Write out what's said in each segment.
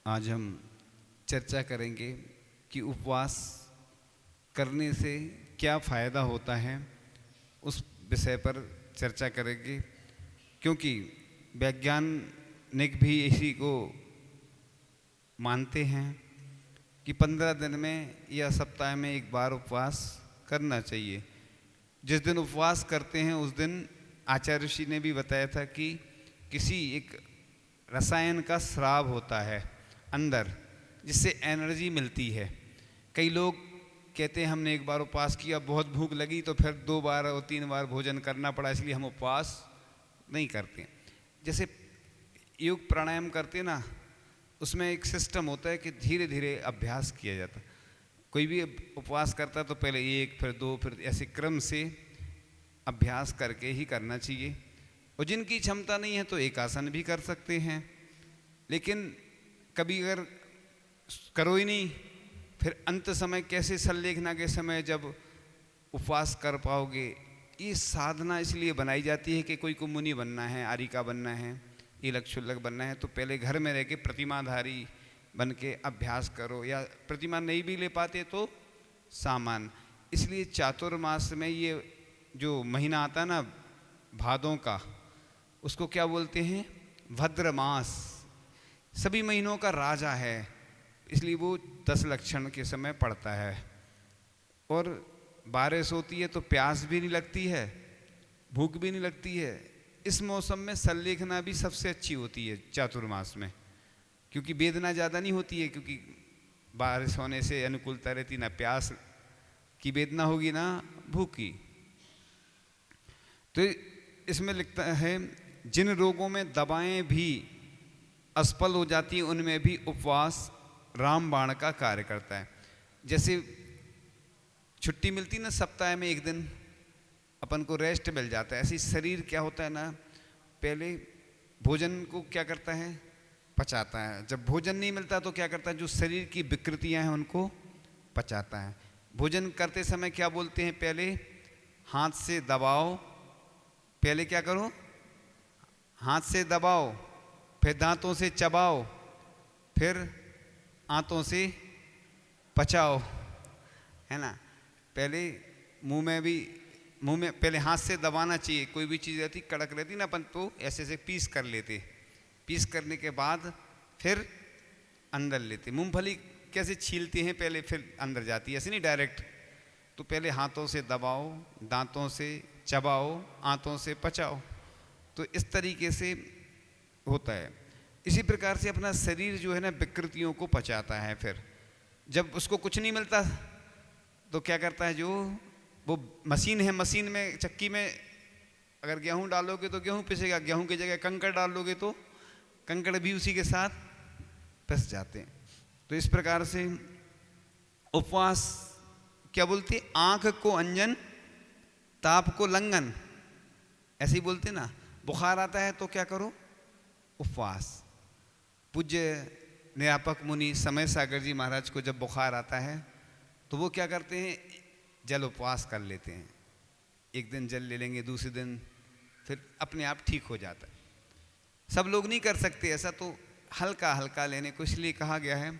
आज हम चर्चा करेंगे कि उपवास करने से क्या फ़ायदा होता है, उस विषय पर चर्चा करेंगे। क्योंकि वैज्ञानिक भी इसी को मानते हैं कि 15 दिन में या सप्ताह में एक बार उपवास करना चाहिए। जिस दिन उपवास करते हैं उस दिन आचार्य ऋषि ने भी बताया था कि किसी एक रसायन का स्राव होता है अंदर, जिससे एनर्जी मिलती है। कई लोग कहते हैं हमने एक बार उपवास किया, बहुत भूख लगी तो फिर 2 बार और 3 बार भोजन करना पड़ा, इसलिए हम उपवास नहीं करते। जैसे योग प्राणायाम करते ना, उसमें एक सिस्टम होता है कि धीरे धीरे अभ्यास किया जाता। कोई भी उपवास करता तो पहले 1 फिर 2 फिर ऐसे क्रम से अभ्यास करके ही करना चाहिए। और जिनकी क्षमता नहीं है तो एक आसन भी कर सकते हैं, लेकिन कभी अगर करो ही नहीं, फिर अंत समय कैसे संलेखना के समय जब उपवास कर पाओगे। ये साधना इसलिए बनाई जाती है कि कोई को मुनि बनना है, आरिका बनना है, इलक शुल्लक बनना है, तो पहले घर में रह के प्रतिमाधारी बन के अभ्यास करो, या प्रतिमा नहीं भी ले पाते तो सामान। इसलिए चातुर्मास में ये जो महीना आता है ना भादों का, उसको क्या बोलते हैं? भद्र मास। सभी महीनों का राजा है, इसलिए वो 10 लक्षण के समय पड़ता है। और बारिश होती है तो प्यास भी नहीं लगती है, भूख भी नहीं लगती है। इस मौसम में संलेखना भी सबसे अच्छी होती है चातुर्मास में, क्योंकि वेदना ज़्यादा नहीं होती है, क्योंकि बारिश होने से अनुकूलता रहती, ना प्यास की वेदना होगी ना भूख की। तो इसमें लिखता है जिन रोगों में दवाएं भी असफल हो जाती हैं उनमें भी उपवास रामबाण का कार्य करता है। जैसे छुट्टी मिलती ना सप्ताह में एक दिन, अपन को रेस्ट मिल जाता है। ऐसे शरीर क्या होता है ना, पहले भोजन को क्या करता है? पचाता है। जब भोजन नहीं मिलता तो क्या करता है? जो शरीर की विकृतियां हैं उनको पचाता है। भोजन करते समय क्या बोलते हैं? पहले हाथ से दबाओ, पहले क्या करो? हाथ से दबाओ, फिर दांतों से चबाओ, फिर आंतों से पचाओ, है ना। पहले मुंह में पहले हाथ से दबाना चाहिए। कोई भी चीज़ रहती कड़क रहती ना, अपन तो ऐसे से पीस कर लेते, पीस करने के बाद फिर अंदर लेते। मूंगफली कैसे छीलते हैं, पहले फिर अंदर जाती है, ऐसे नहीं डायरेक्ट। तो पहले हाथों से दबाओ, दांतों से चबाओ, आंतों से पचाओ। तो इस तरीके से होता है। इसी प्रकार से अपना शरीर जो है ना विकृतियों को पचाता है। फिर जब उसको कुछ नहीं मिलता तो क्या करता है? जो वो मशीन है, मशीन में चक्की में अगर गेहूं डालोगे तो गेहूं पिसेगा, गेहूं की जगह कंकड़ डालोगे तो कंकड़ भी उसी के साथ पिस जाते हैं। तो इस प्रकार से उपवास क्या बोलते? आंख को अंजन, ताप को लंघन, ऐसे ही बोलते ना। बुखार आता है तो क्या करो? उपवास। पूज्य निरापक मुनि समय सागर जी महाराज को जब बुखार आता है तो वो क्या करते हैं? जल उपवास कर लेते हैं। एक दिन जल ले लेंगे, दूसरे दिन फिर अपने आप ठीक हो जाता है। सब लोग नहीं कर सकते ऐसा, तो हल्का हल्का लेने को इसलिए कहा गया है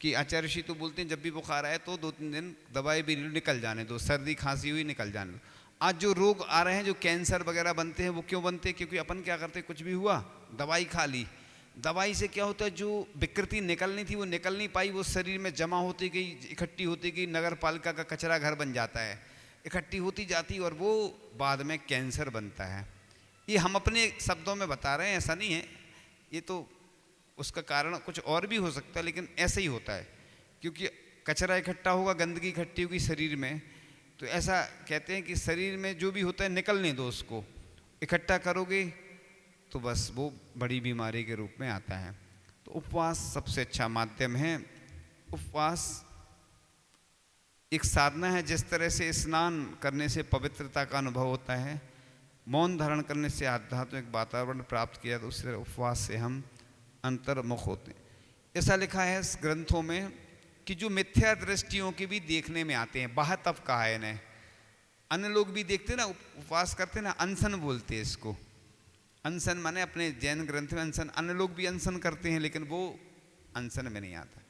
कि आचार्य ऋषि तो बोलते हैं जब भी बुखार आए तो 2-3 दिन दवाई भी निकल जाने दो, सर्दी खांसी हुई निकल जाने दो। आज जो रोग आ रहे हैं, जो कैंसर वगैरह बनते हैं, वो क्यों बनते हैं? क्योंकि अपन क्या करते हैं, कुछ भी हुआ दवाई खा ली। दवाई से क्या होता है? जो विकृति निकलनी थी वो निकल नहीं पाई, वो शरीर में जमा होती गई, इकट्ठी होती गई, नगर पालिका का कचरा घर बन जाता है, इकट्ठी होती जाती और वो बाद में कैंसर बनता है। ये हम अपने शब्दों में बता रहे हैं, ऐसा नहीं है। ये तो उसका कारण कुछ और भी हो सकता है, लेकिन ऐसा ही होता है। क्योंकि कचरा इकट्ठा होगा, गंदगी इकट्ठी होगी शरीर में, तो ऐसा कहते हैं कि शरीर में जो भी होता है निकलने दो, उसको इकट्ठा करोगे तो बस वो बड़ी बीमारी के रूप में आता है। तो उपवास सबसे अच्छा माध्यम है। उपवास एक साधना है। जिस तरह से स्नान करने से पवित्रता का अनुभव होता है, मौन धारण करने से आध्यात्मिक वातावरण प्राप्त किया, तो उससे उपवास से हम अंतर्मुख होते हैं। ऐसा लिखा है इस ग्रंथों में कि जो मिथ्या दृष्टियों के भी देखने में आते हैं, बाहतव कहा है इन्हें। अन्य लोग भी देखते ना, उपवास करते ना, अनशन बोलते हैं इसको। अनशन माने अपने जैन ग्रंथ में अनशन, अन्य लोग भी अनशन करते हैं, लेकिन वो अनशन में नहीं आता।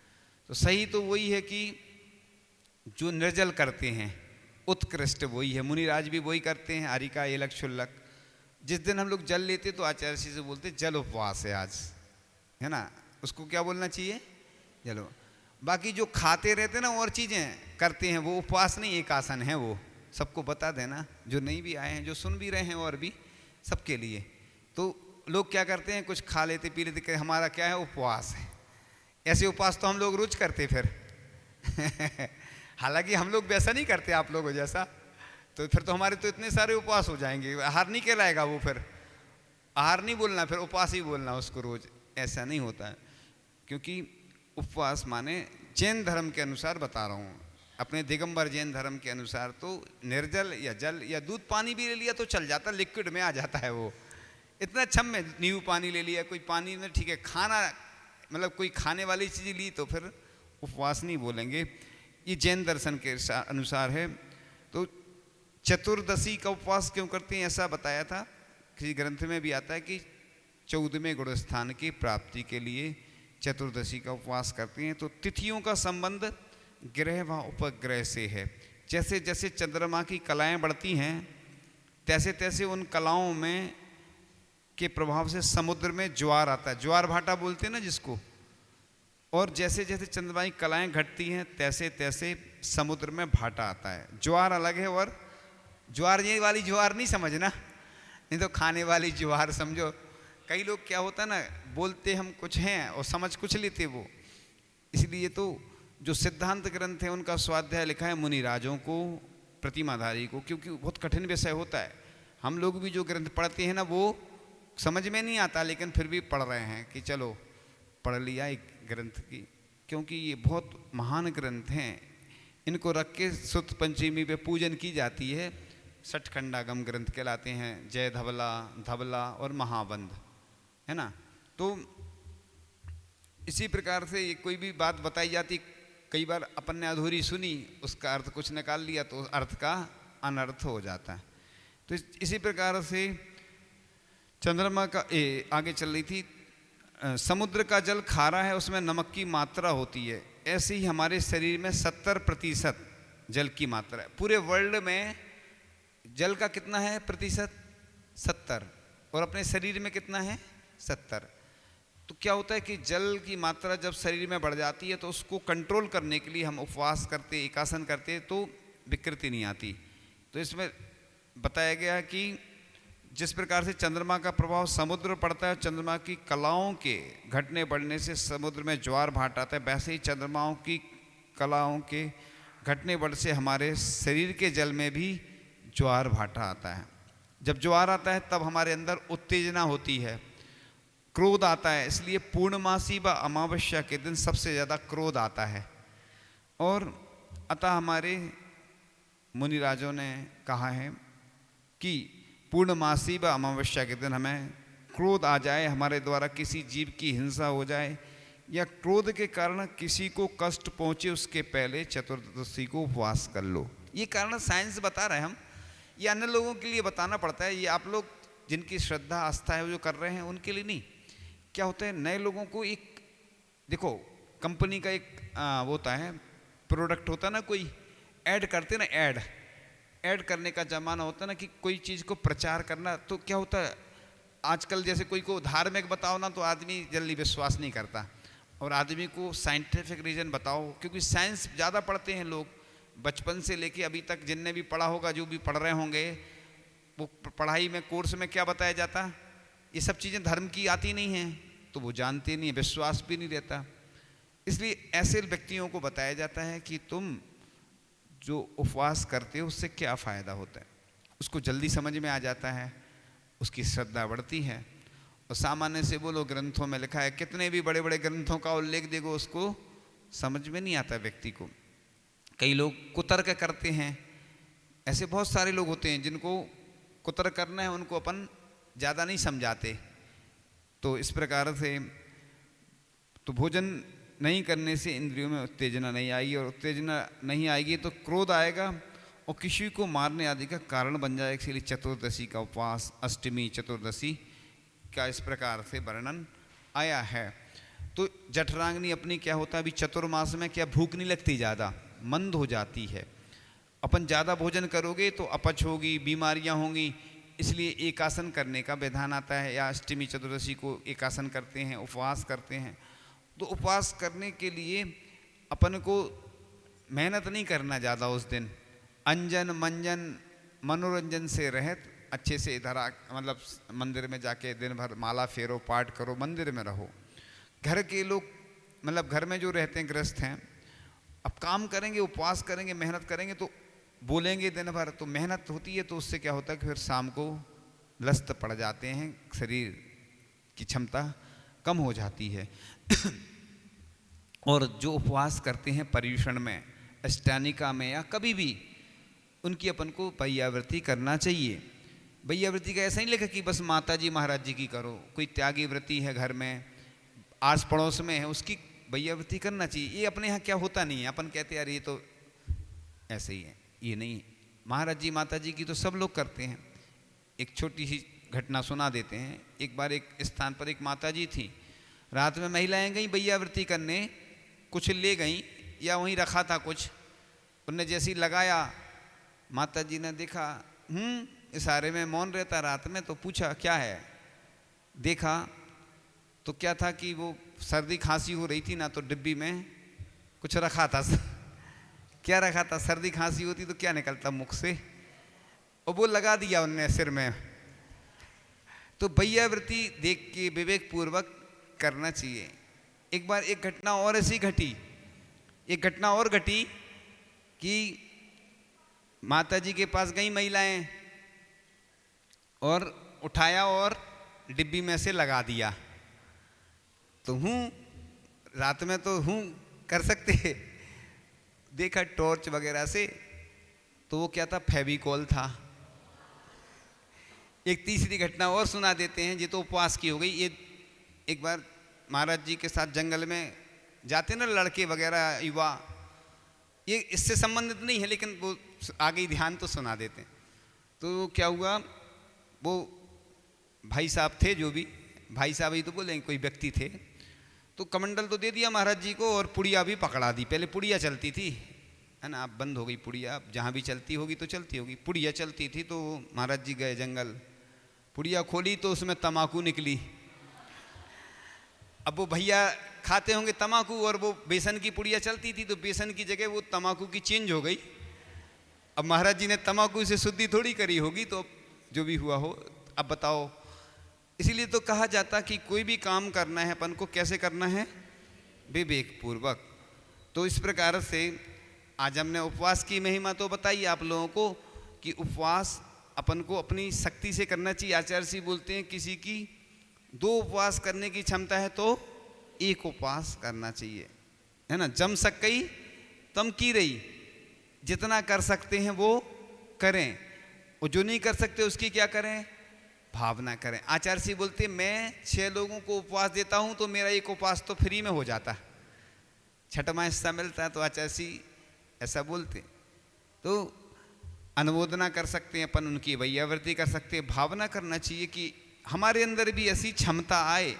तो सही तो वही है कि जो निर्जल करते हैं उत्कृष्ट वही है, मुनिराज भी वही करते हैं, आरिका एलक शुल्लक। जिस दिन हम लोग जल लेते तो आचार्य जी से बोलते जल उपवास है आज, है ना, उसको क्या बोलना चाहिए, जलो। बाकी जो खाते रहते ना और चीज़ें करते हैं वो उपवास नहीं, एक आसन है, वो सबको बता देना, जो नहीं भी आए हैं, जो सुन भी रहे हैं और भी सबके लिए। तो लोग क्या करते हैं, कुछ खा लेते पी लेते, हमारा क्या है, उपवास है। ऐसे उपवास तो हम लोग रोज करते फिर हालांकि हम लोग वैसा नहीं करते आप लोगों जैसा, तो फिर तो हमारे तो इतने सारे उपवास हो जाएंगे, आहार नहीं कहलाएगा वो, फिर आहार नहीं बोलना, फिर उपवास ही बोलना उसको रोज, ऐसा नहीं होता है। क्योंकि उपवास माने जैन धर्म के अनुसार बता रहा हूँ, अपने दिगंबर जैन धर्म के अनुसार तो निर्जल या जल या दूध पानी भी ले लिया तो चल जाता, लिक्विड में आ जाता है वो, इतना छम में नींबू पानी ले लिया, कोई पानी में ठीक है, खाना मतलब कोई खाने वाली चीज़ ली तो फिर उपवास नहीं बोलेंगे। ये जैन दर्शन के अनुसार है। तो चतुर्दशी का उपवास क्यों करते हैं, ऐसा बताया था, किसी ग्रंथ में भी आता है कि 14वें गुण स्थान की प्राप्ति के लिए चतुर्दशी का उपवास करते हैं। तो तिथियों का संबंध ग्रह व उपग्रह से है। जैसे जैसे चंद्रमा की कलाएं बढ़ती हैं तैसे तैसे उन कलाओं में के प्रभाव से समुद्र में ज्वार आता है, ज्वार भाटा बोलते हैं ना जिसको, और जैसे जैसे चंद्रमा की कलाएं घटती हैं तैसे तैसे समुद्र में भाटा आता है। ज्वार अलग है, और ज्वार ये वाली ज्वार नहीं समझना, नहीं तो खाने वाली ज्वार समझो। कई लोग क्या होता है ना, बोलते हम कुछ हैं और समझ कुछ लेते वो। इसलिए तो जो सिद्धांत ग्रंथ है उनका स्वाध्याय लिखा है मुनिराजों को, प्रतिमाधारी को, क्योंकि बहुत कठिन विषय होता है। हम लोग भी जो ग्रंथ पढ़ते हैं ना वो समझ में नहीं आता, लेकिन फिर भी पढ़ रहे हैं कि चलो पढ़ लिया एक ग्रंथ की, क्योंकि ये बहुत महान ग्रंथ हैं। इनको रख के सुत पंचमी पे पूजन की जाती है। सठखंडागम ग्रंथ कहलाते हैं, जय धवला, धवला और महाबंध, है ना। तो इसी प्रकार से ये कोई भी बात बताई जाती, कई बार अपन ने अधूरी सुनी, उसका अर्थ कुछ निकाल लिया तो अर्थ का अनर्थ हो जाता है। तो इसी प्रकार से चंद्रमा का आगे चल रही थी, समुद्र का जल खारा है, उसमें नमक की मात्रा होती है। ऐसे ही हमारे शरीर में 70% जल की मात्रा है। पूरे वर्ल्ड में जल का कितना है प्रतिशत, 70, और अपने शरीर में कितना है, 70। तो क्या होता है कि जल की मात्रा जब शरीर में बढ़ जाती है तो उसको कंट्रोल करने के लिए हम उपवास करते, एकासन करते, तो विकृति नहीं आती। तो इसमें बताया गया कि जिस प्रकार से चंद्रमा का प्रभाव समुद्र पड़ता है, चंद्रमा की कलाओं के घटने बढ़ने से समुद्र में ज्वार भाट आता है, वैसे ही चंद्रमाओं की कलाओं के घटने बढ़ने से हमारे शरीर के जल में भी ज्वार भाटा आता है। जब ज्वार आता है तब हमारे अंदर उत्तेजना होती है, क्रोध आता है। इसलिए पूर्णमासी व अमावस्या के दिन सबसे ज़्यादा क्रोध आता है। और अतः हमारे मुनिराजों ने कहा है कि पूर्णमासी व अमावस्या के दिन हमें क्रोध आ जाए, हमारे द्वारा किसी जीव की हिंसा हो जाए या क्रोध के कारण किसी को कष्ट पहुँचे, उसके पहले चतुर्दशी को उपवास कर लो। ये कारण साइंस बता रहे हैं हम, ये अन्य लोगों के लिए बताना पड़ता है। ये आप लोग जिनकी श्रद्धा आस्था है वो जो कर रहे हैं उनके लिए नहीं। क्या होता है, नए लोगों को एक देखो, कंपनी का एक वो होता है, प्रोडक्ट होता है ना, कोई ऐड करते ना, ऐड करने का जमाना होता है ना, कि कोई चीज़ को प्रचार करना। तो क्या होता है आजकल, जैसे कोई को धार्मिक बताओ ना तो आदमी जल्दी विश्वास नहीं करता, और आदमी को साइंटिफिक रीज़न बताओ, क्योंकि साइंस ज़्यादा पढ़ते हैं लोग। बचपन से लेके अभी तक जिनने भी पढ़ा होगा, जो भी पढ़ रहे होंगे, वो पढ़ाई में कोर्स में क्या बताया जाता, ये सब चीज़ें धर्म की आती नहीं हैं, तो वो जानते नहीं, विश्वास भी नहीं रहता। इसलिए ऐसे व्यक्तियों को बताया जाता है कि तुम जो उपवास करते हो उससे क्या फ़ायदा होता है, उसको जल्दी समझ में आ जाता है, उसकी श्रद्धा बढ़ती है। और सामान्य से बोलो, ग्रंथों में लिखा है, कितने भी बड़े बड़े ग्रंथों का उल्लेख देखो, उसको समझ में नहीं आता व्यक्ति को। कई लोग कुतर्क करते हैं, ऐसे बहुत सारे लोग होते हैं जिनको कुतर्क करना है, उनको अपन ज़्यादा नहीं समझाते। तो इस प्रकार से तो भोजन नहीं करने से इंद्रियों में उत्तेजना नहीं आएगी, और उत्तेजना नहीं आएगी तो क्रोध आएगा और किसी को मारने आदि का कारण बन जाएगा। इसलिए चतुर्दशी का उपवास, अष्टमी चतुर्दशी का इस प्रकार से वर्णन आया है। तो जठराग्नि अपनी क्या होता है, अभी चतुर्मास में क्या भूख नहीं लगती, ज़्यादा मंद हो जाती है। अपन ज़्यादा भोजन करोगे तो अपच होगी, बीमारियां होंगी, इसलिए एकासन करने का विधान आता है, या अष्टमी चतुर्दशी को एकासन करते हैं, उपवास करते हैं। तो उपवास करने के लिए अपन को मेहनत नहीं करना ज़्यादा उस दिन, अंजन मंजन मनोरंजन से रहत अच्छे से इधर मतलब मंदिर में जाके दिन भर माला फेरो, पाठ करो, मंदिर में रहो। घर के लोग मतलब घर में जो रहते हैं गृहस्थ हैं, अब काम करेंगे, उपवास करेंगे, मेहनत करेंगे तो बोलेंगे दिन भर, तो मेहनत होती है, तो उससे क्या होता है कि फिर शाम को लस्त पड़ जाते हैं, शरीर की क्षमता कम हो जाती है। और जो उपवास करते हैं पर्युषण में, अष्टानिका में या कभी भी, उनकी अपन को बैयावृत्ति करना चाहिए। बैयावृत्ति का ऐसा ही लिखा कि बस माता जी महाराज जी की करो, कोई त्यागी व्रती है घर में, आस पड़ोस में है, उसकी बैयावृत्ति करना चाहिए। ये अपने यहाँ क्या होता नहीं है, अपन कहते यार ये तो ऐसे ही है, ये नहीं है। महाराज जी माता जी की तो सब लोग करते हैं। एक छोटी सी घटना सुना देते हैं। एक बार एक स्थान पर एक माता जी थी, रात में महिलाएं गई बैयावृत्ति करने, कुछ ले गई या वहीं रखा था कुछ, उनने जैसे ही लगाया, माता जी ने देखा इशारे में मौन रहता रात में, तो पूछा क्या है, देखा तो क्या था कि वो सर्दी खांसी हो रही थी ना, तो डिब्बी में कुछ रखा था। क्या रखा था, सर्दी खांसी होती तो क्या निकलता मुख से, और वो लगा दिया उनने सिर में। तो बैयावृत्ति देख के विवेक पूर्वक करना चाहिए। एक बार एक घटना और ऐसी घटी, एक घटना और घटी कि माता जी के पास गई महिलाएं और उठाया और डिब्बी में से लगा दिया। तो रात में तो कर सकते, देखा टॉर्च वगैरह से, तो वो क्या था, फेविकॉल था। एक तीसरी घटना और सुना देते हैं, ये तो उपवास की हो गई। ये एक बार महाराज जी के साथ जंगल में जाते ना लड़के वगैरह युवा, ये इससे संबंधित नहीं है लेकिन वो आगे ध्यान तो सुना देते हैं। तो क्या हुआ, वो भाई साहब थे, जो भी भाई साहब ही तो बोलेंगे, कोई व्यक्ति थे, तो कमंडल तो दे दिया महाराज जी को और पुड़िया भी पकड़ा दी। पहले पुड़िया चलती थी, है ना, अब बंद हो गई पुड़िया, अब जहाँ भी चलती होगी तो चलती होगी। पुड़िया चलती थी, तो महाराज जी गए जंगल, पुड़िया खोली तो उसमें तम्बाकू निकली। अब वो भैया खाते होंगे तम्बाकू, और वो बेसन की पुड़िया चलती थी, तो बेसन की जगह वो तम्बाकू की चेंज हो गई। अब महाराज जी ने तम्बाकू से शुद्धि थोड़ी करी होगी, तो जो भी हुआ हो, अब बताओ। इसीलिए तो कहा जाता कि कोई भी काम करना है अपन को कैसे करना है, विवेक पूर्वक। तो इस प्रकार से आज हमने उपवास की महिमा तो बताई आप लोगों को कि उपवास अपन को अपनी शक्ति से करना चाहिए। आचार्य जी बोलते हैं किसी की 2 उपवास करने की क्षमता है तो 1 उपवास करना चाहिए, है ना। जम सकई तम की रही, जितना कर सकते हैं वो करें, और जो नहीं कर सकते उसकी क्या करें, भावना करें। आचार्य जी बोलते मैं 6 लोगों को उपवास देता हूं तो मेरा 1 उपवास तो फ्री में हो जाता, छठवां हिस्सा मिलता है। तो आचार्य जी ऐसा बोलते, तो अनुमोदना कर सकते हैं अपन, उनकी वैयावृत्ति कर सकते हैं। भावना करना चाहिए कि हमारे अंदर भी ऐसी क्षमता आए,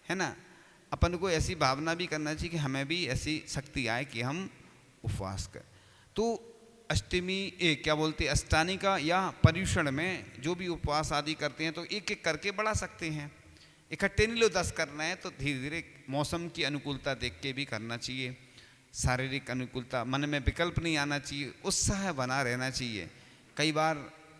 है ना। अपन को ऐसी भावना भी करना चाहिए कि हमें भी ऐसी शक्ति आए कि हम उपवास करें। तो अष्टमी क्या बोलते, अष्टानिका या पर्युषण में जो भी उपवास आदि करते हैं तो एक एक करके बढ़ा सकते हैं, इकट्ठे नहीं लो 10 करना है तो धीरे धीरे मौसम की अनुकूलता देख के भी करना चाहिए। शारीरिक अनुकूलता, मन में विकल्प नहीं आना चाहिए, उत्साह बना रहना चाहिए। कई बार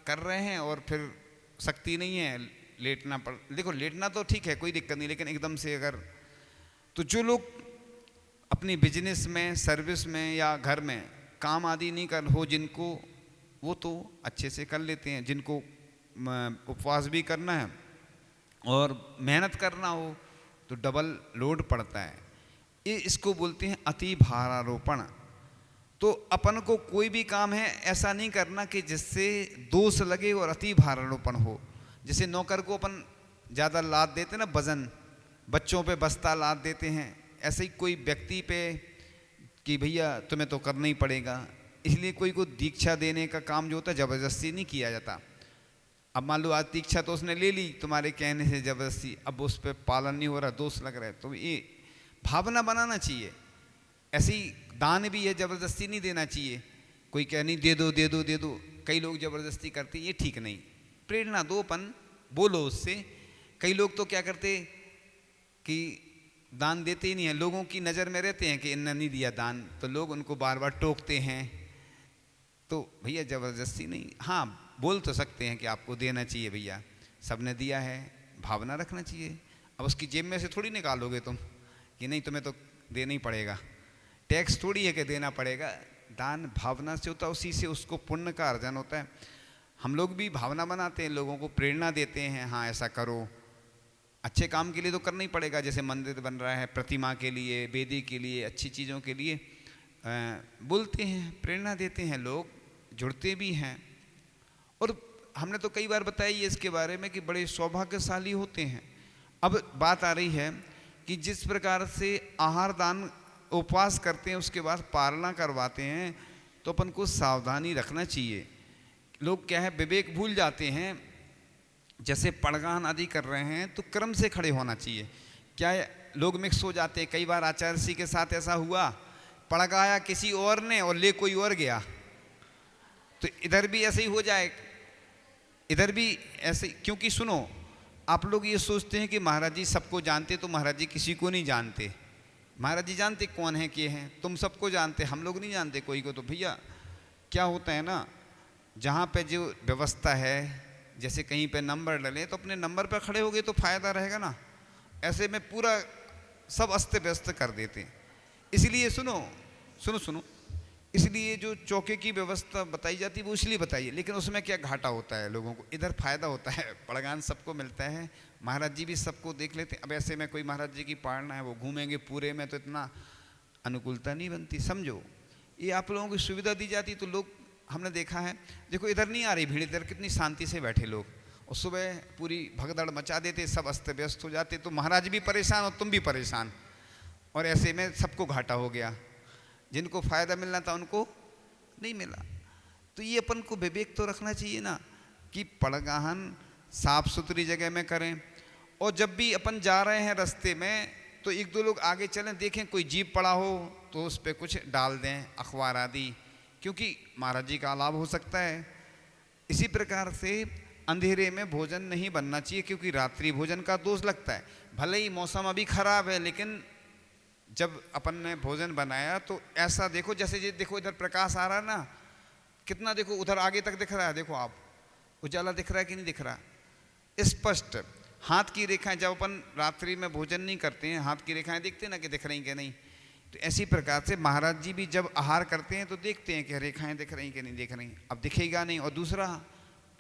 कर रहे हैं और फिर शक्ति नहीं है, लेटना पड़, देखो लेटना तो ठीक है कोई दिक्कत नहीं, लेकिन एकदम से अगर, तो जो लोग अपनी बिजनेस में, सर्विस में या घर में काम आदि नहीं कर हो जिनको, वो तो अच्छे से कर लेते हैं। जिनको उपवास भी करना है और मेहनत करना हो तो डबल लोड पड़ता है। ये इसको बोलते हैं अति भारारोपण। तो अपन को कोई भी काम है ऐसा नहीं करना कि जिससे दोष लगे और अति भारारोपण हो। जैसे नौकर को अपन ज़्यादा लाद देते ना, वजन, बच्चों पे बस्ता लाद देते हैं, ऐसे ही कोई व्यक्ति पे कि भैया तुम्हें तो करना ही पड़ेगा। इसलिए कोई को दीक्षा देने का काम जो होता है ज़बरदस्ती नहीं किया जाता। अब मान लो आज दीक्षा तो उसने ले ली तुम्हारे कहने से ज़बरदस्ती, अब उस पर पालन नहीं हो रहा, दोष लग रहा है, तो ये भावना बनाना चाहिए। ऐसी दान भी है, ज़बरदस्ती नहीं देना चाहिए। कोई कह नहीं दे दो दे दो दे दो, कई लोग ज़बरदस्ती करते, ये ठीक नहीं। प्रेरणा दो, अपन बोलो उससे। कई लोग तो क्या करते कि दान देते ही नहीं है, लोगों की नज़र में रहते हैं कि इन्होंने नहीं दिया दान, तो लोग उनको बार बार टोकते हैं। तो भैया ज़बरदस्ती नहीं, हाँ बोल तो सकते हैं कि आपको देना चाहिए भैया, सबने दिया है, भावना रखना चाहिए। अब उसकी जेब में से थोड़ी निकालोगे तुम कि नहीं तुम्हें तो देना ही पड़ेगा, टैक्स थोड़ी है कि देना पड़ेगा। दान भावना से होता है, उसी से उसको पुण्य का अर्जन होता है। हम लोग भी भावना बनाते हैं, लोगों को प्रेरणा देते हैं, हाँ ऐसा करो। अच्छे काम के लिए तो करना ही पड़ेगा, जैसे मंदिर बन रहा है, प्रतिमा के लिए, वेदी के लिए, अच्छी चीज़ों के लिए बोलते हैं, प्रेरणा देते हैं, लोग जुड़ते भी हैं। और हमने तो कई बार बताया है इसके बारे में कि बड़े सौभाग्यशाली होते हैं। अब बात आ रही है कि जिस प्रकार से आहार दान उपवास करते हैं, उसके बाद पालना करवाते हैं, तो अपन को सावधानी रखना चाहिए। लोग क्या है, विवेक भूल जाते हैं। जैसे पड़गान आदि कर रहे हैं तो क्रम से खड़े होना चाहिए। क्या लोग मिक्स हो जाते हैं, कई बार आचार्य जी के साथ ऐसा हुआ, पड़गाया किसी और ने और ले कोई और गया, तो इधर भी ऐसे ही हो जाए, इधर भी ऐसे। क्योंकि सुनो, आप लोग ये सोचते हैं कि महाराज जी सबको जानते, तो महाराज जी किसी को नहीं जानते। महाराज जी जानते कौन है के हैं, तुम सबको जानते, हम लोग नहीं जानते कोई को। तो भैया क्या होता है ना, जहाँ पे जो व्यवस्था है, जैसे कहीं पे नंबर डले तो अपने नंबर पर खड़े हो गए तो फायदा रहेगा ना। ऐसे में पूरा सब अस्त व्यस्त कर देते हैं। इसलिए सुनो सुनो सुनो, इसलिए जो चौके की व्यवस्था बताई जाती है वो इसलिए बताइए, लेकिन उसमें क्या घाटा होता है लोगों को, इधर फायदा होता है, पड़गान सबको मिलता है, महाराज जी भी सबको देख लेते हैं। अब ऐसे में कोई महाराज जी की पालना है, वो घूमेंगे पूरे में, तो इतना अनुकूलता नहीं बनती। समझो, ये आप लोगों की सुविधा दी जाती तो लोग, हमने देखा है, देखो इधर नहीं आ रही भीड़, इधर कितनी शांति से बैठे लोग, और सुबह पूरी भगदड़ मचा देते, सब अस्त व्यस्त हो जाते, तो महाराज भी परेशान और तुम भी परेशान, और ऐसे में सबको घाटा हो गया। जिनको फायदा मिलना था उनको नहीं मिला। तो ये अपन को विवेक तो रखना चाहिए ना कि पड़गाहन साफ सुथरी जगह में करें। और जब भी अपन जा रहे हैं रास्ते में, तो एक दो लोग आगे चलें, देखें कोई जीप पड़ा हो तो उस पर कुछ डाल दें, अखबार आदि, क्योंकि महाराज जी का लाभ हो सकता है। इसी प्रकार से अंधेरे में भोजन नहीं बनना चाहिए, क्योंकि रात्रि भोजन का दोष लगता है। भले ही मौसम अभी खराब है, लेकिन जब अपन ने भोजन बनाया तो ऐसा देखो, जैसे ये देखो इधर प्रकाश आ रहा है ना, कितना देखो उधर आगे तक दिख रहा है, देखो आप उजाला दिख रहा है कि नहीं दिख रहा, स्पष्ट। हाथ की रेखाएं, जब अपन रात्रि में भोजन नहीं करते हैं, हाथ की रेखाएं देखते हैं ना कि दिख रही कि नहीं। तो ऐसी प्रकार से महाराज जी भी जब आहार करते हैं तो देखते हैं कि रेखाएं दिख रही कि नहीं दिख रही, अब दिखेगा नहीं। और दूसरा,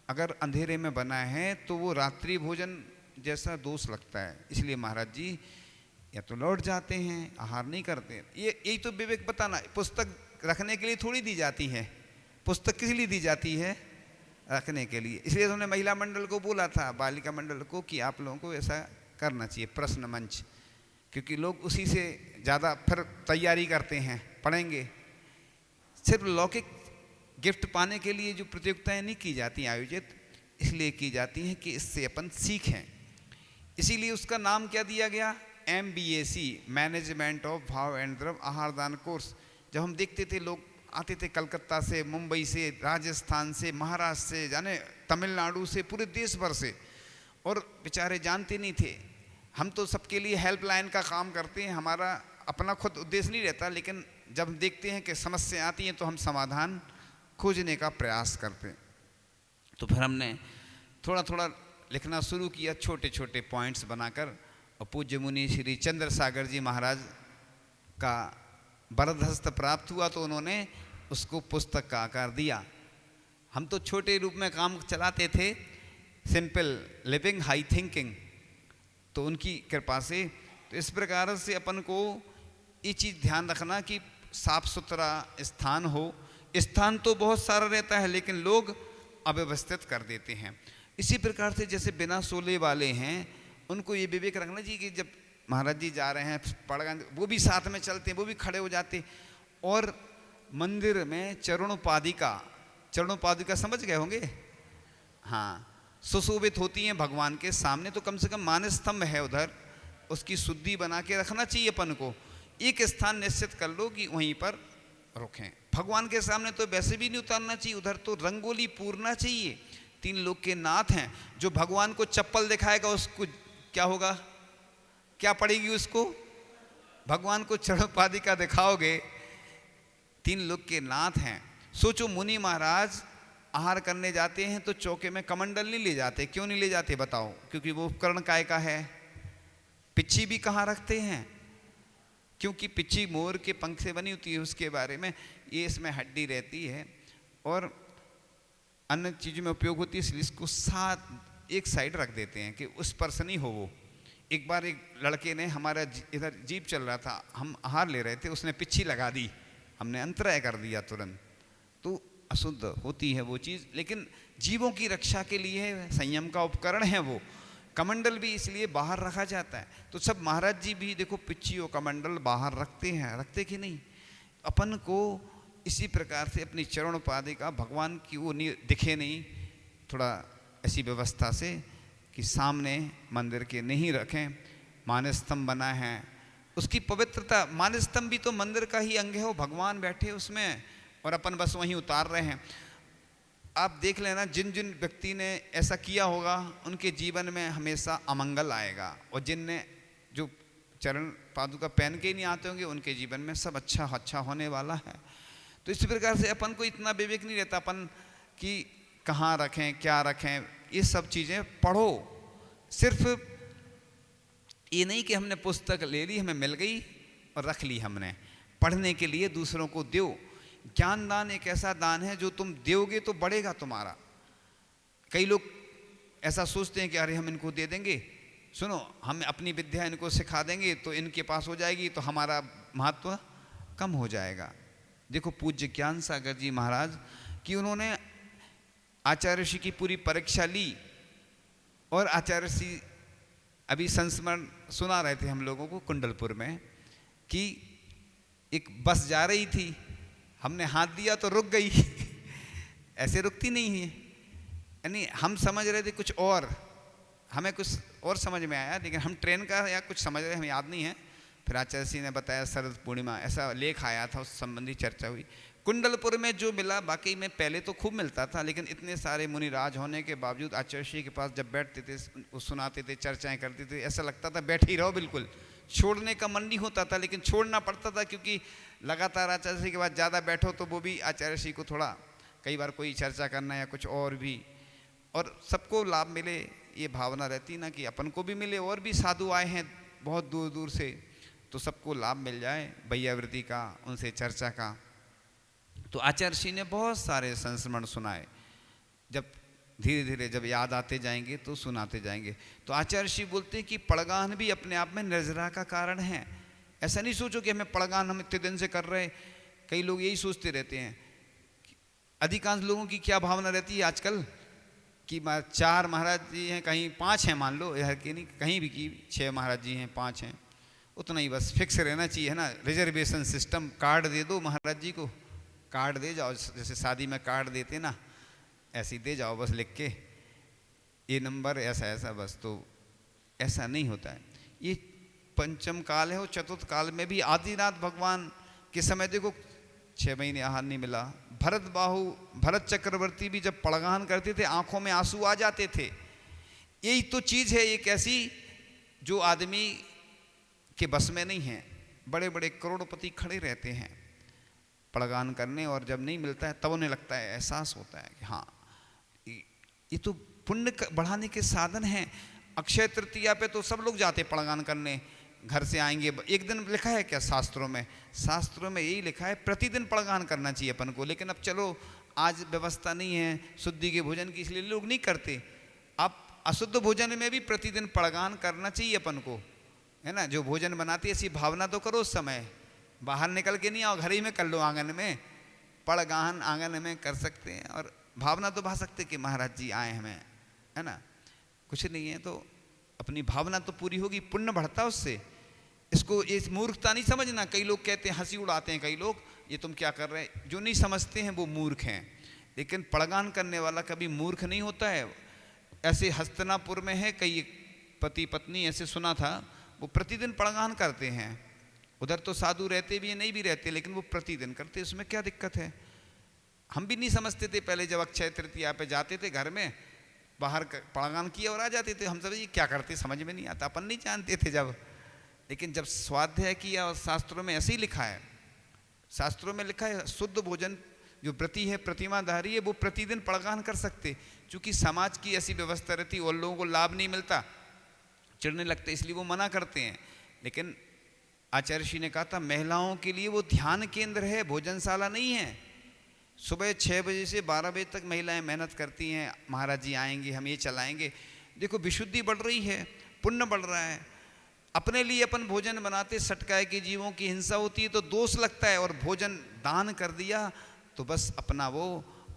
अगर अंधेरे में बना है तो वो रात्रि भोजन जैसा दोष लगता है, इसलिए महाराज जी या तो लौट जाते हैं, आहार नहीं करते। ये यही तो विवेक बताना। पुस्तक रखने के लिए थोड़ी दी जाती है, पुस्तक किस लिए दी जाती है, रखने के लिए। इसलिए उन्होंने महिला मंडल को बोला था, बालिका मंडल को, कि आप लोगों को ऐसा करना चाहिए, प्रश्न मंच, क्योंकि लोग उसी से ज़्यादा फिर तैयारी करते हैं, पढ़ेंगे। सिर्फ लौकिक गिफ्ट पाने के लिए जो प्रतियोगिताएं नहीं की जाती आयोजित, इसलिए की जाती हैं कि इससे अपन सीखें। इसीलिए उसका नाम क्या दिया गया, MBAC, मैनेजमेंट ऑफ भाव एंड द्रव्य आहार दान कोर्स। जब हम देखते थे, लोग आते थे कलकत्ता से, मुंबई से, राजस्थान से, महाराष्ट्र से, जाने तमिलनाडु से, पूरे देश भर से, और बेचारे जानते नहीं थे। हम तो सबके लिए हेल्पलाइन का काम करते हैं, हमारा अपना खुद उद्देश्य नहीं रहता, लेकिन जब हम देखते हैं कि समस्या आती हैं तो हम समाधान खोजने का प्रयास करते हैं। तो फिर हमने थोड़ा थोड़ा लिखना शुरू किया, छोटे छोटे पॉइंट्स बनाकर, और पूज्य मुनि श्री चंद्र सागर जी महाराज का वरदहस्त प्राप्त हुआ तो उन्होंने उसको पुस्तक का आकार दिया। हम तो छोटे रूप में काम चलाते थे, सिंपल लिविंग हाई थिंकिंग, तो उनकी कृपा से। तो इस प्रकार से अपन को ये चीज़ ध्यान रखना कि साफ सुथरा स्थान हो। स्थान तो बहुत सारा रहता है, लेकिन लोग अव्यवस्थित कर देते हैं। इसी प्रकार से जैसे बिना सोले वाले हैं, उनको ये विवेक रखना चाहिए कि जब महाराज जी जा रहे हैं पड़गान, वो भी साथ में चलते हैं, वो भी खड़े हो जाते। और मंदिर में चरणोपादिका समझ गए होंगे, हाँ, सुशोभित होती हैं भगवान के सामने। तो कम से कम मानस स्तंभ है उधर, उसकी शुद्धि बना के रखना चाहिए अपन को। एक स्थान निश्चित कर लो कि वहीं पर रुकें। भगवान के सामने तो वैसे भी नहीं उतारना चाहिए, उधर तो रंगोली पूरना चाहिए। 3 लोक के नाथ हैं, जो भगवान को चप्पल दिखाएगा उसको क्या होगा, क्या पड़ेगी उसको? भगवान को चरणोपादिका दिखाओगे, 3 लोक के नाथ हैं। सोचो मुनि महाराज आहार करने जाते हैं तो चौके में कमंडल नहीं ले जाते। क्यों नहीं ले जाते बताओ? क्योंकि वो उपकरण काय का है। पिच्ची भी कहाँ रखते हैं? क्योंकि पिच्ची मोर के पंख से बनी होती है, उसके बारे में ये इसमें हड्डी रहती है और अन्य चीज़ों में उपयोग होती है, इसलिए इसको साथ एक साइड रख देते हैं कि उस पर से नहीं हो वो। एक बार एक लड़के ने, हमारा इधर जीप चल रहा था, हम आहार ले रहे थे, उसने पिच्ची लगा दी, हमने अंतराय कर दिया तुरंत। तो अशुद्ध होती है वो चीज़, लेकिन जीवों की रक्षा के लिए संयम का उपकरण है वो। कमंडल भी इसलिए बाहर रखा जाता है। तो सब महाराज जी भी देखो पिच्ची और कमंडल बाहर रखते हैं, रखते कि नहीं? अपन को इसी प्रकार से अपनी चरण पादिका भगवान की वो नहीं दिखे नहीं, थोड़ा ऐसी व्यवस्था से कि सामने मंदिर के नहीं रखें। मानस्तंभ बना है, उसकी पवित्रता, मानस्तंभ भी तो मंदिर का ही अंग है, वो भगवान बैठे उसमें और अपन बस वहीं उतार रहे हैं। आप देख लेना, जिन जिन व्यक्ति ने ऐसा किया होगा उनके जीवन में हमेशा अमंगल आएगा, और जिनने जो चरण पादुका पहन के ही नहीं आते होंगे उनके जीवन में सब अच्छा होने वाला है। तो इसी प्रकार से अपन को इतना विवेक नहीं रहता अपन कि कहाँ रखें क्या रखें, ये सब चीज़ें पढ़ो। सिर्फ ये नहीं कि हमने पुस्तक ले ली, हमें मिल गई और रख ली हमने, पढ़ने के लिए दूसरों को दो। ज्ञान दान एक ऐसा दान है जो तुम दोगे तो बढ़ेगा तुम्हारा। कई लोग ऐसा सोचते हैं कि अरे हम इनको दे देंगे, सुनो हम अपनी विद्या इनको सिखा देंगे तो इनके पास हो जाएगी तो हमारा महत्व कम हो जाएगा। देखो पूज्य ज्ञान सागर जी महाराज कि उन्होंने आचार्य ऋषि की पूरी परीक्षा ली, और आचार्य ऋषि अभी संस्मरण सुना रहे थे हम लोगों को कुंडलपुर में कि एक बस जा रही थी, हमने हाथ दिया तो रुक गई ऐसे रुकती नहीं है, यानी हम समझ रहे थे कुछ और, हमें कुछ और समझ में आया, लेकिन हम ट्रेन का या कुछ समझ रहे, हमें याद नहीं है। फिर आचार्य सिंह ने बताया शरद पूर्णिमा ऐसा लेख आया था, उस संबंधी चर्चा हुई। कुंडलपुर में जो मिला वाकई में पहले तो खूब मिलता था, लेकिन इतने सारे मुनिराज होने के बावजूद आचार्य सिंह के पास जब बैठते थे, वो सुनाते थे, चर्चाएं करते थे, ऐसा लगता था बैठे ही रहो, बिल्कुल छोड़ने का मन नहीं होता था, लेकिन छोड़ना पड़ता था क्योंकि लगातार आचार्य सिंह के बाद ज़्यादा बैठो तो वो भी आचार्य सिंह को थोड़ा कई बार कोई चर्चा करना या कुछ और भी, और सबको लाभ मिले ये भावना रहती ना कि अपन को भी मिले, और भी साधु आए हैं बहुत दूर दूर से तो सबको लाभ मिल जाए भैयावृत्ति का, उनसे चर्चा का। तो आचार्य सिंह ने बहुत सारे संस्मरण सुनाए, जब धीरे धीरे जब याद आते जाएंगे तो सुनाते जाएंगे। तो आचार्य सिंह बोलते हैं कि पड़गान भी अपने आप में निर्जरा का कारण है। ऐसा नहीं सोचो कि हमें पड़गान हम इतने दिन से कर रहे, कई लोग यही सोचते रहते हैं। अधिकांश लोगों की क्या भावना रहती है आजकल कि 4 महाराज जी हैं, कहीं 5 हैं, मान लो इधर की नहीं कहीं भी की 6 महाराज जी हैं, 5 हैं, उतना ही बस फिक्स रहना चाहिए, है ना। रिजर्वेशन सिस्टम, कार्ड दे दो महाराज जी को, कार्ड दे जाओ, जैसे शादी में कार्ड देते ना, ऐसे ही दे जाओ बस लिख के, ये नंबर ऐसा ऐसा, बस। तो ऐसा नहीं होता है। ये पंचम काल है, और चतुर्थ काल में भी आदिनाथ भगवान के समय देखो 6 महीने आहार नहीं मिला। भरत चक्रवर्ती भी जब पड़गान करते थे आंखों में आंसू आ जाते थे। यही तो चीज़ है एक ऐसी जो आदमी के बस में नहीं है। बड़े बड़े करोड़पति खड़े रहते हैं पड़गान करने, और जब नहीं मिलता है तब उन्हें लगता है, एहसास होता है कि हाँ ये तो पुण्य बढ़ाने के साधन हैं। अक्षय तृतीया पे तो सब लोग जाते पड़गान करने, घर से आएंगे। एक दिन लिखा है क्या शास्त्रों में? शास्त्रों में यही लिखा है प्रतिदिन पड़गान करना चाहिए अपन को, लेकिन अब चलो आज व्यवस्था नहीं है शुद्धि के भोजन की, इसलिए लोग नहीं करते। अब अशुद्ध भोजन में भी प्रतिदिन पड़गान करना चाहिए अपन को, है ना। जो भोजन बनाती है ऐसी भावना तो करो उस समय, बाहर निकल के नहीं आओ, घर ही में कर लो, आंगन में पड़गान आंगन में कर सकते हैं, और भावना तो भा सकते कि महाराज जी आए हमें, है ना। कुछ नहीं है तो अपनी भावना तो पूरी होगी, पुण्य बढ़ता उससे। इसको इस मूर्खता नहीं समझना। कई लोग कहते हैं, हंसी उड़ाते हैं कई लोग, ये तुम क्या कर रहे हैं, जो नहीं समझते हैं वो मूर्ख हैं। लेकिन पड़गान करने वाला कभी मूर्ख नहीं होता है। ऐसे हस्तिनापुर में है कई पति पत्नी, ऐसे सुना था, वो प्रतिदिन पड़गान करते हैं। उधर तो साधु रहते भी हैं, नहीं भी रहते, लेकिन वो प्रतिदिन करते, उसमें क्या दिक्कत है। हम भी नहीं समझते थे पहले, जब अक्षय तृतीया पे जाते थे घर में, बाहर पड़गान किया और आ जाते थे, हम सब ये क्या करते समझ में नहीं आता, अपन नहीं जानते थे जब। लेकिन जब स्वाध्याय किया, और शास्त्रों में ऐसे ही लिखा है, शास्त्रों में लिखा है शुद्ध भोजन जो व्रती है, प्रतिमाधारी है, वो प्रतिदिन पड़गान कर सकते। क्योंकि समाज की ऐसी व्यवस्था रहती और लोगों को लाभ नहीं मिलता, चिढ़ने लगते, इसलिए वो मना करते हैं। लेकिन आचार्य श्री ने कहा था महिलाओं के लिए वो ध्यान केंद्र है, भोजनशाला नहीं है। सुबह 6 बजे से 12 बजे तक महिलाएं मेहनत करती हैं, महाराज जी आएंगे, हम ये चलाएंगे। देखो विशुद्धि बढ़ रही है, पुण्य बढ़ रहा है। अपने लिए अपन भोजन बनाते, सटकाए के जीवों की हिंसा होती है तो दोष लगता है, और भोजन दान कर दिया तो बस अपना वो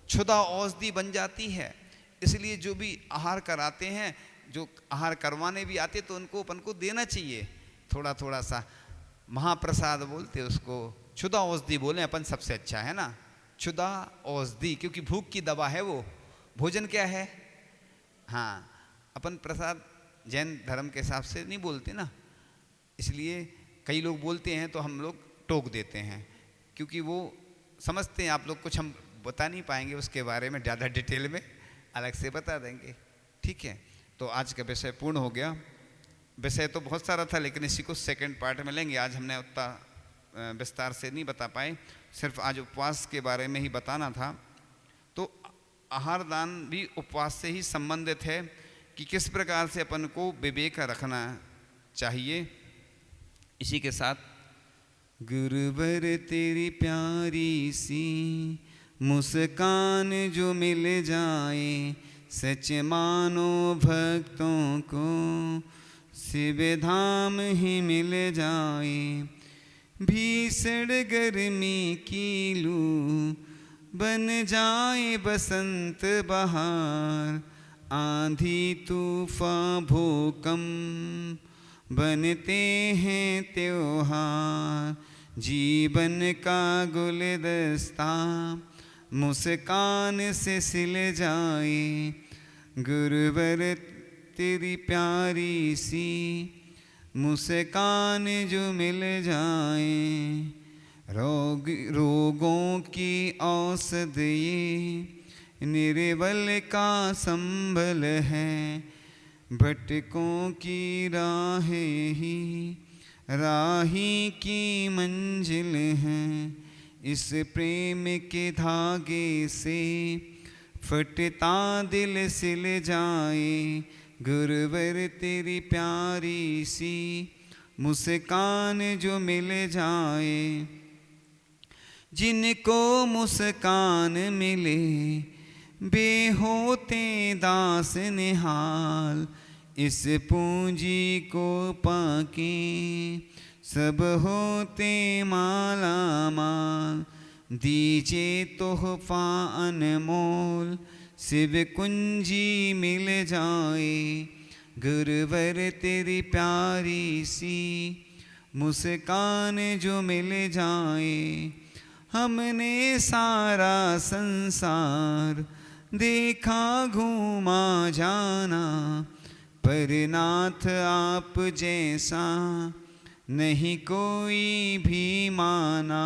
क्षुधा औषधि बन जाती है। इसलिए जो भी आहार कराते हैं, जो आहार करवाने भी आते, तो उनको अपन को देना चाहिए थोड़ा थोड़ा सा। महाप्रसाद बोलते उसको, क्षुधा औषधि बोले अपन, सबसे अच्छा है ना, क्षुधा औषधि, क्योंकि भूख की दवा है वो। भोजन क्या है, हाँ, अपन प्रसाद जैन धर्म के हिसाब से नहीं बोलते ना, इसलिए कई लोग बोलते हैं तो हम लोग टोक देते हैं, क्योंकि वो समझते हैं। आप लोग कुछ हम बता नहीं पाएंगे उसके बारे में, ज़्यादा डिटेल में अलग से बता देंगे, ठीक है। तो आज का विषय पूर्ण हो गया। विषय तो बहुत सारा था, लेकिन इसी को सेकंड पार्ट में लेंगे। आज हमने उतना विस्तार से नहीं बता पाए, सिर्फ आज उपवास के बारे में ही बताना था। तो आहार दान भी उपवास से ही संबंधित है कि किस प्रकार से अपन को विवेक रखना चाहिए। इसी के साथ, गुरुवर तेरी प्यारी सी मुस्कान जो मिल जाए, सच मानो भक्तों को शिव धाम ही मिल जाए। भीषण गर्मी की लू बन जाए बसंत बहार, आंधी तूफान भूकंप बनते हैं त्योहार। जीवन का गुलदस्ता मुस्कान से सिल जाए, गुरुवर तेरी प्यारी सी मुस्कान जो मिल जाए। रोगों की औषध ये निर्बल का संबल है, भटकों की राहें ही राही की मंजिल है। इस प्रेम के धागे से फटता दिल सिल जाए, गुरुवर तेरी प्यारी सी मुस्कान जो मिल जाए। जिनको मुस्कान मिले बेहोते दास निहाल, इस पूंजी को पाके सब होते माला माल। दीजिए तोहफा अनमोल शिव कुंजी मिल जाए, गुरुवर तेरी प्यारी सी मुस्कान जो मिल जाए। हमने सारा संसार देखा घूमा जाना, पर नाथ आप जैसा नहीं कोई भी माना।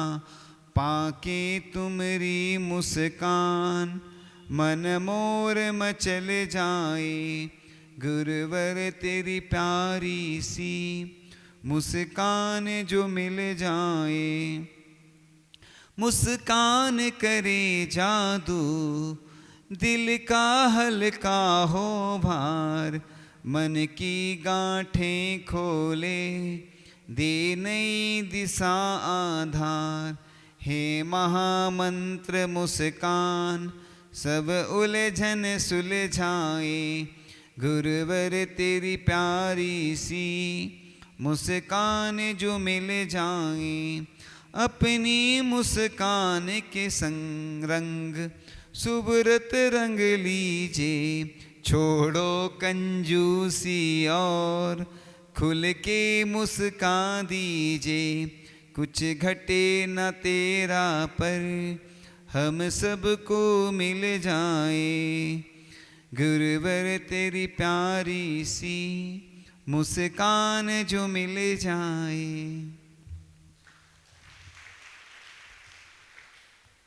पाके तुमरी मुस्कान मन मोर मचल जाए, गुरुवर तेरी प्यारी सी मुस्कान जो मिल जाए। मुस्कान करे जादू दिल का हल्का हो भार, मन की गांठें खोले दे नई दिशा आधार। हे महामंत्र मुस्कान सब उलझन सुलझाए, गुरुवर तेरी प्यारी सी मुस्कान जो मिल जाए। अपनी मुस्कान के संग रंग सुब्रत रंग लीजिए, छोड़ो कंजूसी और खुल के मुस्का दीजिए। कुछ घटे न तेरा पर हम सबको मिल जाए, गुरुवर तेरी प्यारी सी मुस्कान जो मिल जाए।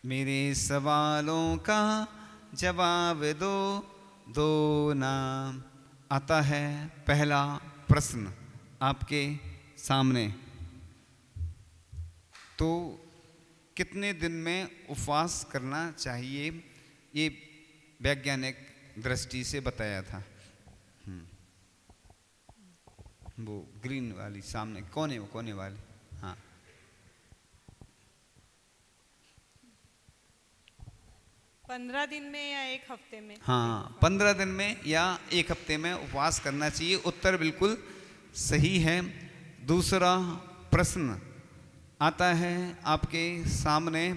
मेरे सवालों का जवाब दो, दो ना। आता है पहला प्रश्न आपके सामने। तो कितने दिन में उपवास करना चाहिए, ये वैज्ञानिक दृष्टि से बताया था। वो ग्रीन वाली सामने कोने वाली। हाँ, 15 दिन में या 1 हफ्ते में? हाँ, 15 दिन में या 1 हफ्ते में उपवास करना चाहिए। उत्तर बिल्कुल सही है। दूसरा प्रश्न आता है आपके सामने।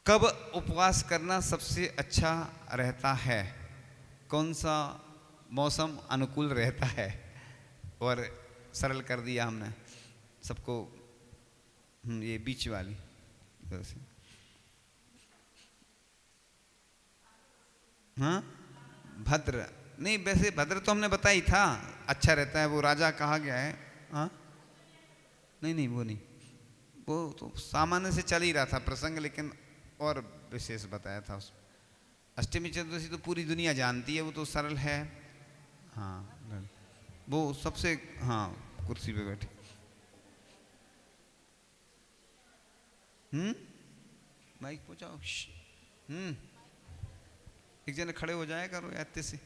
कब उपवास करना सबसे अच्छा रहता है? कौन सा मौसम अनुकूल रहता है? और सरल कर दिया हमने सबको। ये बीच वाली वैसे। हाँ, भद्र नहीं, वैसे भद्र तो हमने बताई था, अच्छा रहता है। वो राजा कहा गया है। हाँ, नहीं वो नहीं, वो तो सामान्य से चल ही रहा था प्रसंग, लेकिन और विशेष बताया था उसमें। अष्टमी चतुर्दशी तो पूरी दुनिया जानती है, वो तो सरल है। हाँ, वो सबसे, हाँ, कुर्सी पे बैठे। माइक पहुंचाओ। एक जने खड़े हो जाए करो या इत्ते से।